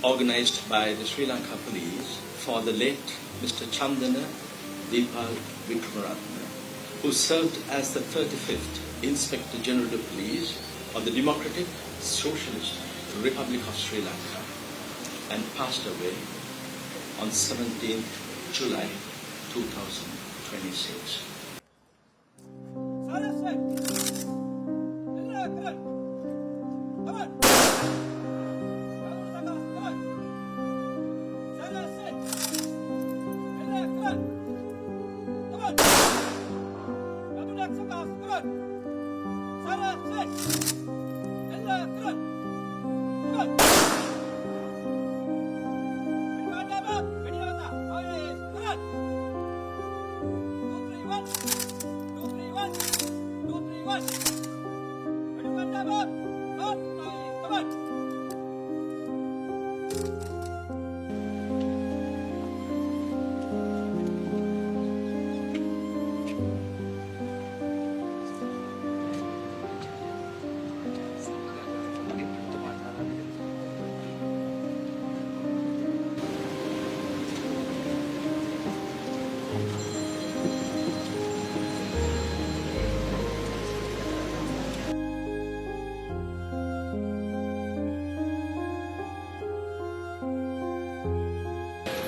organized by the Sri Lanka Police for the late Mr. Chandana Dipal Vikramaratne, who served as the 35th Inspector General of Police of the Democratic Socialist Republic of Sri Lanka and passed away on 17th July 2026.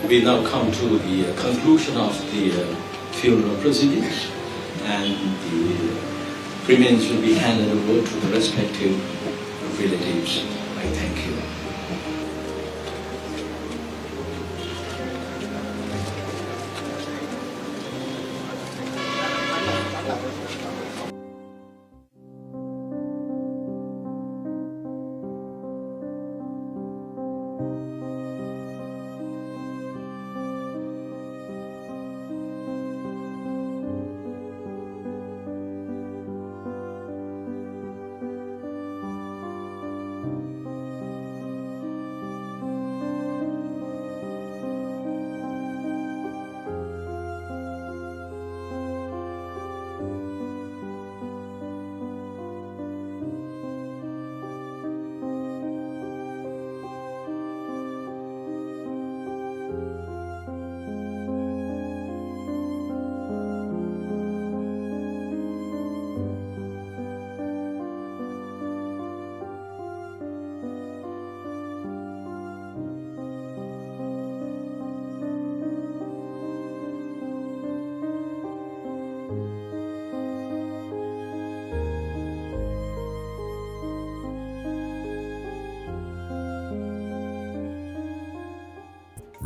We now come to the conclusion of the funeral proceedings, and the remains will be handed over to the respective relatives. I thank you.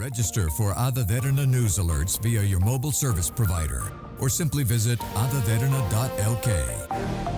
Register for Adavedana news alerts via your mobile service provider or simply visit adavedana.lk.